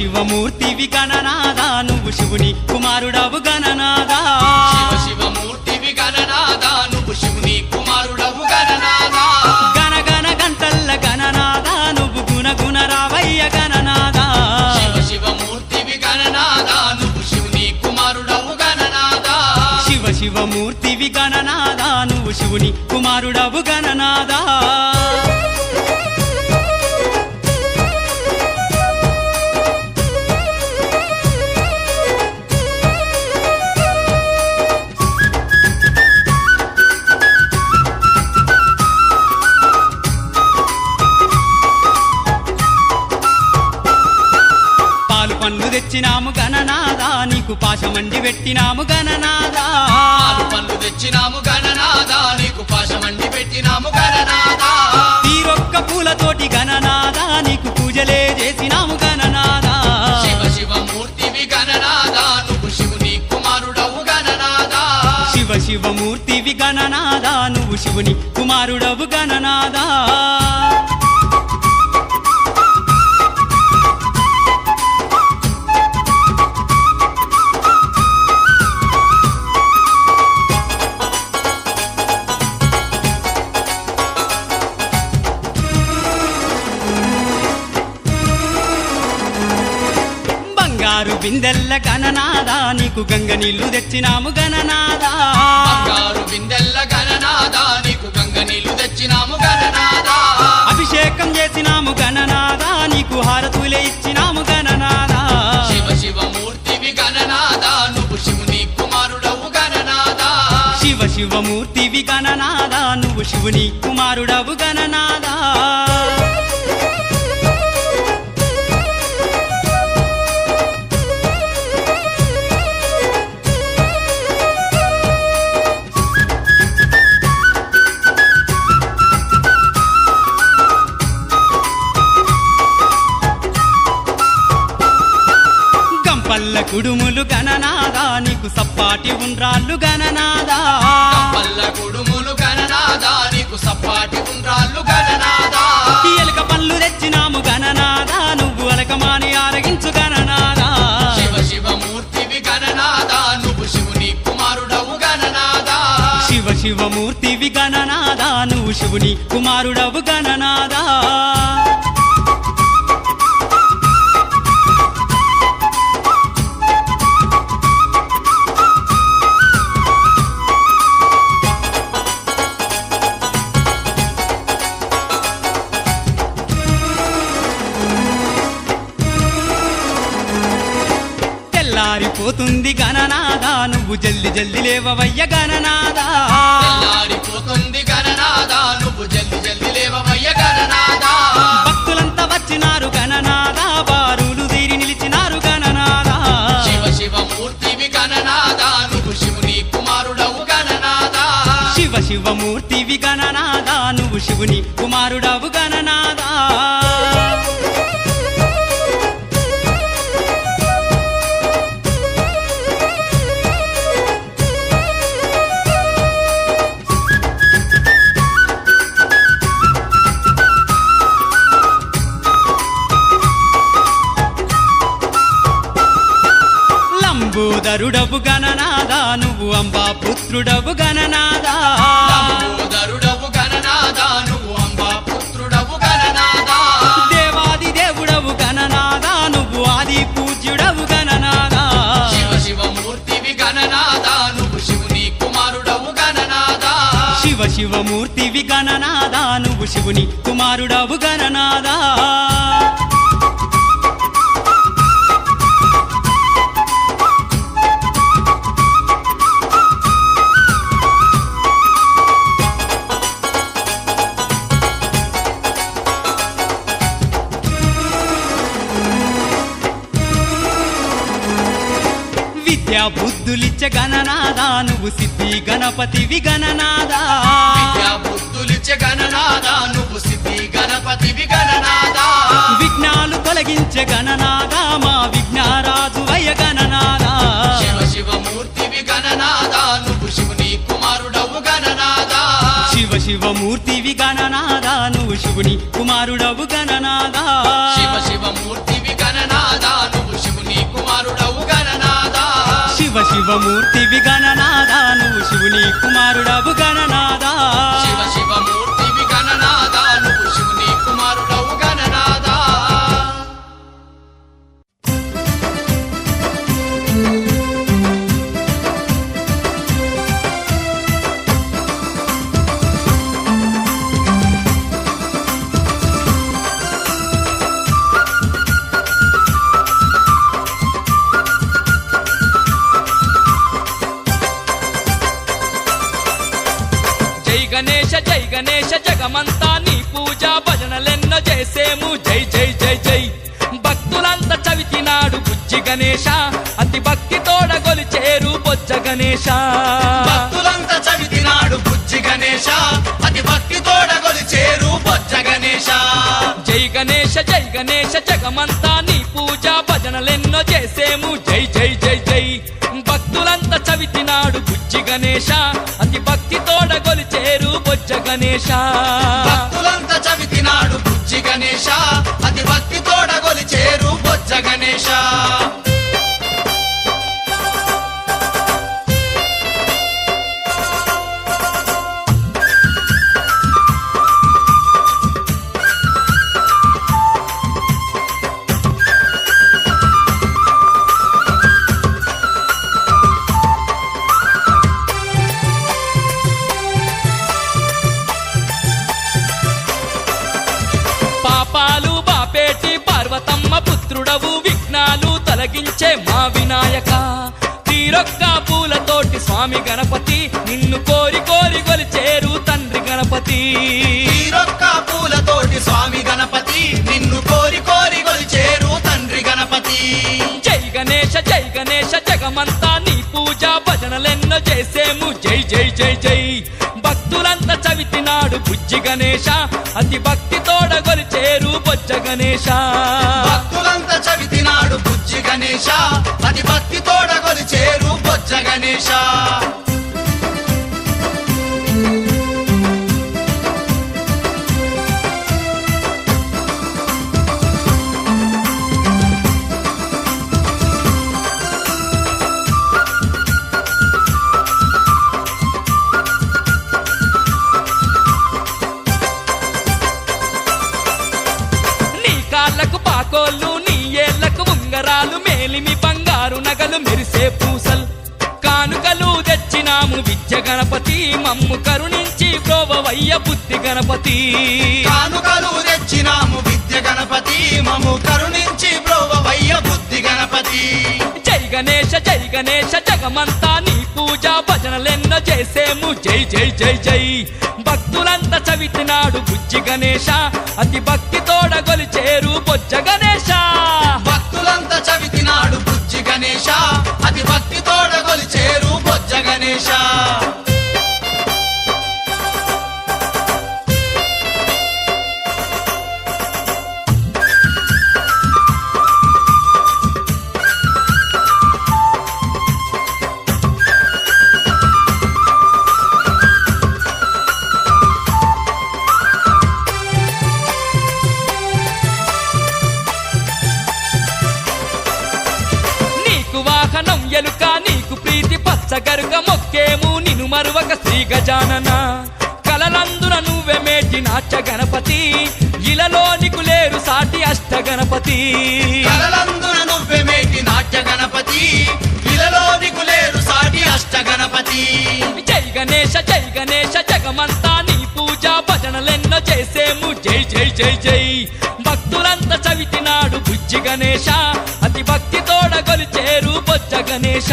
శివమూర్తివి గణనాదా నువ్వు శివుని కుమారుడవు గణనాదా శివమూర్తివి గణనాదా నువ్వు శివుని కుమారుడవు గణనాదా గణ గణ గంటల్ల గణనాదా నువ్వు గుణ గుణ రావయ్య గణనాదా శివమూర్తివి గణనాదా నువ్వు శివుని కుమారుడవు గణనాదా శివమూర్తివి గణనాదా నువ్వు శివుని కుమారుడవు గణనాదా పండ్లు తెచ్చినాము గణనాదా నీకు పాశమండి పెట్టినాము గణనాదా పండ్లు తెచ్చినాము గణనాదా నీకు పాశమండి పెట్టినాము గణనాదా తీరొక్క పూలతోటి గణనాదా నీకు పూజలే చేసినాము గణనాదా శివమూర్తివి గణనాదా నువ్వు శివుని కుమారుడవు గణనాదా శివమూర్తివి గణనాదా నువ్వు శివుని కుమారుడవు గణనాదా బంగారు బిందెల్ల గణనాదా నీకు గంగ నీళ్లు తెచ్చినాము గణనాదా బంగారు బిందెల్ల గణనాదా నీకు గంగ నీళ్లు తెచ్చినాము గణనాదా అభిషేకం చేసినాము గణనాదా నీకు హారతులే ఇచ్చినాము గణనాదా శివమూర్తివి గణనాదా నువ్వు శివుని కుమారుడవు గణనాదా శివమూర్తివి గణనాదా నువ్వు శివుని కుమారుడవు గణనాదా పల్ల కుడుములు గణనాదా నీకు సప్పాటి ఉండ్రాళ్ళు గణనాదా పల్ల కుడుములు గణనాదా నీకు సప్పాటి ఉండ్రాళ్ళు గణనాదా ఎలక పళ్ళు తెచ్చినాము గణనాదా నువ్వు అలకమాని ఆరగించు గణనాదా శివమూర్తివి గణనాదా నువ్వు శివుని కుమారుడవు గణనాదా శివమూర్తివి గణనాదా నువ్వు శివుని కుమారుడవు గణనాదా తెల్లారిపోతుంది గణనాదా నువ్వు జల్ది జల్ది లేవవయ్య గణనాదా తెల్లారిపోతుంది గణనాదా నువ్వు జల్ది జల్ది లేవవయ్య గణనాదా భక్తులంతా వచ్చినారు గణనాదా బారులు తీరి నిలిచినారు గణనాదా శివమూర్తివి గణనాదా నువ్వు శివుని కుమారుడవు గణనాదా శివమూర్తివి గణనాదా నువ్వు శివుని కుమారుడవు గణనాదా లంబోదరుడవు గణనాదా నువ్వు అంబా పుత్రుడవు గణనాదా లంబోదరుడవు గణనాదా నువ్వు అంబా పుత్రుడవు గణనాదా దేవాది దేవుడవు గణనాదా నువ్వు ఆది పూజ్యుడవు గణనాదా శివమూర్తివి గణనాదా నువ్వు శివుని కుమారుడవు గణనాదా శివమూర్తివి గణనాదా నువ్వు శివుని కుమారుడవు గణనాదా విద్యా బుద్ధులిచ్చ గణనాదా నువ్వు సిద్ధి గణపతివి గణనాదా విద్యా బుద్ధులిచ్చే గణనాదా నువ్వు సిద్ధి గణపతివి గణనాదా విఘ్నాలు తొలగించే గణనాదా మా విఘ్నారాజు వయ గణనాదా శివమూర్తివి గణనాదా నువ్వు శివుని కుమారుడవు గణనాదా శివమూర్తివి గణనాదా నువ్వు శివుని కుమారుడవు గణనాదా శివమూర్తివి గణనాదా శివమూర్తివి గణనాదా నువ్వు శివుని కుమారుడవు గణనాదా శివ శివమూర్తివి గణనాదా నువ్వు శివుని కుమారుడవు గణనాదా జై గణేశ జగమంతా నీ పూజ భజనలెన్నో చేసేము జై జై జై జై భక్తులంతా చవితినాడు బుజ్జి గణేశ అతి భక్తి తోడగొలిచేరు బొజ్జ గణేశ భక్తులంతా చవితినాడు బుజ్జి గణేశ అతి భక్తి తోడగొలిచేరు బొజ్జ గణేశ జై గణేశ జగమంతా నీ పూజ భజనలెన్నో చేసేము జై జై జై జై భక్తులంతా చవితినాడు బుజ్జి గణేశ అతి భక్తి తోడగొలిచేరు బొజ్జ గణేశ భక్తులంతా చవితినాడు బుజ్జి గణేశ అతి భక్తి తోడగొలిచేరు బొజ్జ గణేశ పాపాలు బాపేటి పార్వతమ్మ పుత్రుడవు విఘ్నాలు తొలగించే మా వినాయక తీరొక్క పూలతోటి స్వామి గణపతి నిన్ను కోరి కోరి గొలిచేరు తండ్రి గణపతి తీరొక్క పూలతోటి స్వామి గణపతి నిన్ను కోరి కోరి గొలిచేరు తండ్రి గణపతి జై గణేశ జగమంతా నీ పూజ భజనలెన్నో చేసేము జై జై జై జై భక్తులంతా చవితినాడు బుజ్జి గణేశ అతి భక్తి తోడగొలిచేరు బొజ్జ గణేశ భక్తులంతా చవితినాడు బుజ్జి గణేశ అతి భక్తి తోడగొలిచేరు బొజ్జ గణేశ నీ కాళ్ళకు పాకోళ్ళు నీ ఏళ్లకు ఉంగరాలు మేలిమి బంగారు నగలు మెరిసే పూసలు కానుకలు తెచ్చినాము విద్య గణపతి మమ్ము కరుణించి ప్రోవవయ్య బుద్ధి గణపతి కానుకలు తెచ్చినాము విద్య గణపతి మము కరుణించి బ్రోవవయ్య బుద్ధి గణపతి జై గణేశ జగమంతా నీ పూజ భజనలెన్నో చేసేము జై జై జై జై భక్తులంతా చవితినాడు బుజ్జి గణేశ అతి భక్తి తోడగొలిచేరు బొజ్జ గణేశ భక్తులంతా చవితినాడు బుజ్జి గణేశ అతి భక్తి తోడగొలిచేరు బొజ్జ గణేశ నీకు వాహనం ఎలుక నీకు ప్రీతి పచ్చగరుగ మొక్కేము నిను మరువక శ్రీ గజానన కలలందున నువ్వే మేటి నాట్య గణపతి ఇలలో నీకు లేరు సాటి అష్ట గణపతి కలలందున నువ్వే మేటి నాట్య గణపతి ఇలలో నీకు లేరు సాటి అష్ట గణపతి జై గణేశ జగమంతా నీ పూజ భజనలెన్నో చేసేము జై జై జై జై భక్తులంతా చవితినాడు బుజ్జి గణేశ అతి భక్తి తోడగొలిచేరు బొజ్జ గణేశ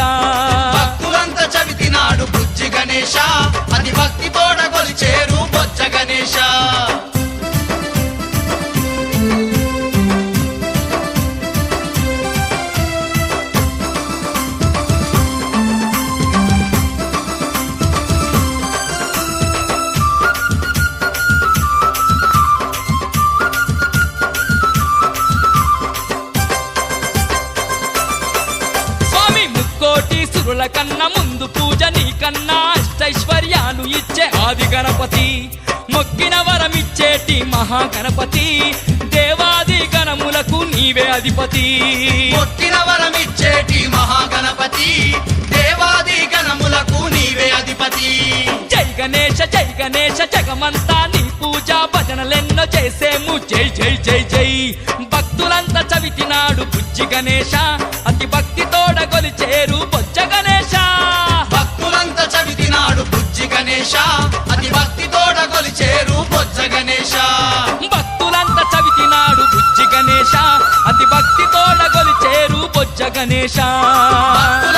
భక్తులంతా చవితినాడు బుజ్జి గణేశ అతి భక్తి తోడగొలిచేరు బొజ్జ గణేశ స్వామి ముక్కోటి సురుల కన్నా ముందు పూజ నీకన్నా అష్టైశ్వర్యాలు ఇచ్చే ఆది గణపతి మొక్కిన వరమిచ్చేటి మా మహాగణపతి దేవాది గణములకు నీవే అధిపతి కొట్టిన వరమిచ్చేటి మహాగణపతి దేవాది గణములకు నీవే అధిపతి జై గణేశ జగమంతా నీ పూజ భజనలెన్నో చేసేము జై జై జై జై భక్తులంతా చవితినాడు బుజ్జి గణేశ అతి భక్తి తోడ గొలిచేరు బొజ్జ గణేశ భక్తులంతా చవితినాడు బుజ్జి గణేశ అతి భక్తి తోడ కొలిచేరు బొజ్జ గణేశ భక్తులంతా చవితినాడు బుజ్జి గణేశ అతి భక్తి తోడ గొలిచేరు బొజ్జ గణేశ భక్తులంతా